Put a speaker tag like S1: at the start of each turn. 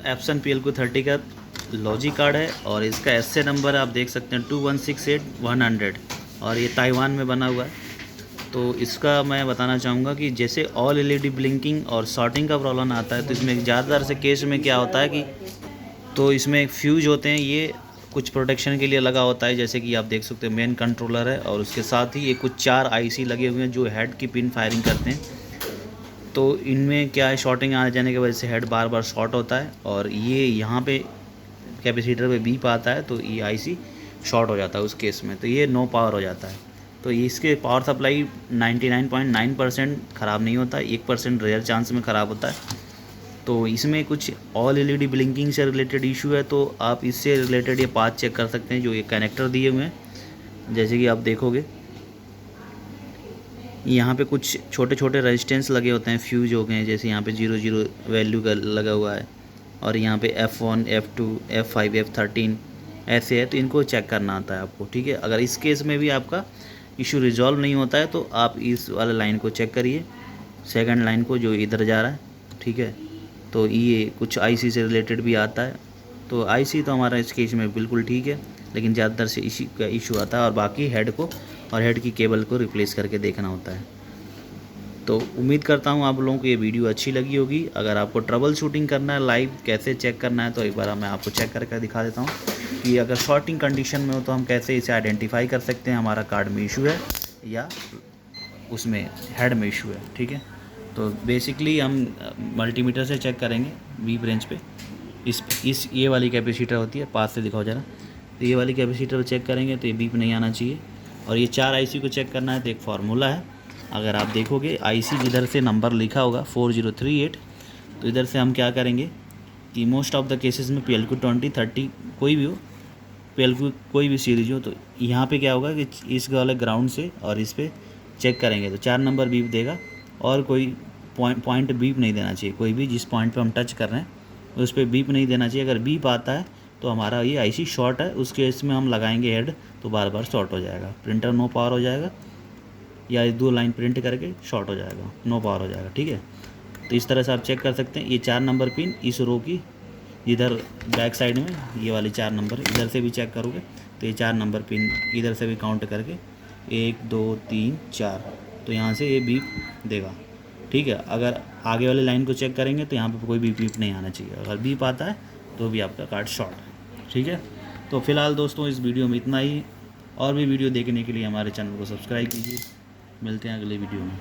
S1: Epson PLQ30 का logic card है और इसका एसए नंबर आप देख सकते हैं 2168100 और ये ताइवान में बना हुआ है। तो इसका मैं बताना चाहूँगा कि जैसे ऑल एलईडी ब्लिंकिंग और शॉर्टिंग का प्रॉब्लम आता है तो इसमें ज़्यादातर से केस में क्या होता है कि तो इसमें फ्यूज होते हैं, ये कुछ प्रोटेक्शन के लिए लगा होता है। जैसे कि आप देख सकते हैं मेन कंट्रोलर है और उसके साथ ही ये कुछ 4 आईसी लगे हुए हैं जो हेड की पिन फायरिंग करते हैं। तो इनमें क्या है, शॉर्टिंग आ जाने की वजह से हेड बार बार शॉर्ट होता है और ये यहाँ पे कैपेसिटर पे बीप आता है तो ये आईसी शॉर्ट हो जाता है उस केस में, तो ये नो पावर हो जाता है। तो इसके पावर सप्लाई 99.9% ख़राब नहीं होता, 1% रेयर चांस में ख़राब होता है। तो इसमें कुछ ऑल एलईडी ब्लिंकिंग से रिलेटेड इशू है, तो आप इससे रिलेटेड ये पाथ चेक कर सकते हैं जो ये कनेक्टर दिए हुए हैं। जैसे कि आप देखोगे यहाँ पे कुछ छोटे छोटे रेजिस्टेंस लगे होते हैं, फ्यूज हो गए हैं, जैसे यहाँ पे 00 वैल्यू का लगा हुआ है और यहाँ पे F1 F2 F5 F13 ऐसे है। तो इनको चेक करना आता है आपको, ठीक है। अगर इस केस में भी आपका इशू रिजॉल्व नहीं होता है तो आप इस वाले लाइन को चेक करिए, सेकंड लाइन को जो इधर जा रहा है, ठीक है। तो ये कुछ आईसी से रिलेटेड भी आता है। तो आईसी तो हमारा इस केस में बिल्कुल ठीक है, लेकिन ज़्यादातर से इसी का इशू आता है और बाकी हेड को और हेड की केबल को रिप्लेस करके देखना होता है। तो उम्मीद करता हूँ आप लोगों को ये वीडियो अच्छी लगी होगी। अगर आपको ट्रबल शूटिंग करना है, लाइव कैसे चेक करना है, तो एक बार मैं आपको चेक करके दिखा देता हूँ कि अगर शॉर्टिंग कंडीशन में हो तो हम कैसे इसे आइडेंटिफाई कर सकते हैं हमारा कार्ड में इशू है या उसमें हेड में इशू है, ठीक है। तो बेसिकली हम मल्टीमीटर से चेक करेंगे बीप रेंज पे। इस ये वाली कैपेसिटर होती है, पास से दिखाओ ज़रा। तो ये वाली कैपेसिटर चेक करेंगे तो ये बीप नहीं आना चाहिए। और ये 4 आईसी को चेक करना है तो एक फार्मूला है, अगर आप देखोगे आईसी जिधर से नंबर लिखा होगा 4038, तो इधर से हम क्या करेंगे कि मोस्ट ऑफ द केसेस में PLQ20 30 कोई भी हो, PLQ कोई भी सीरीज हो, तो यहाँ पे क्या होगा कि इस वाले ग्राउंड से और इस पर चेक करेंगे तो 4 नंबर बीप देगा और कोई पॉइंट बीप नहीं देना चाहिए। कोई भी जिस पॉइंट पे हम टच कर रहे हैं उस पर बीप नहीं देना चाहिए। अगर बीप आता है तो हमारा ये आईसी शॉर्ट है, उस केस में हम लगाएंगे हेड तो बार बार शॉर्ट हो जाएगा, प्रिंटर नो पावर हो जाएगा या 2 लाइन प्रिंट करके शॉर्ट हो जाएगा, नो पावर हो जाएगा, ठीक है। तो इस तरह से आप चेक कर सकते हैं। ये 4 नंबर पिन इस रो की इधर बैक साइड में ये वाली 4 नंबर इधर से भी चेक करोगे तो ये 4 नंबर पिन इधर से भी काउंट करके 1 2 3 4, तो यहाँ से ये बीप देगा, ठीक है। अगर आगे वाली लाइन को चेक करेंगे तो यहाँ पे कोई भी बीप नहीं आना चाहिए। अगर बीप आता है तो भी आपका कार्ड शॉर्ट है, ठीक है। तो फिलहाल दोस्तों इस वीडियो में इतना ही। और भी वीडियो देखने के लिए हमारे चैनल को सब्सक्राइब कीजिए। मिलते हैं अगले वीडियो में।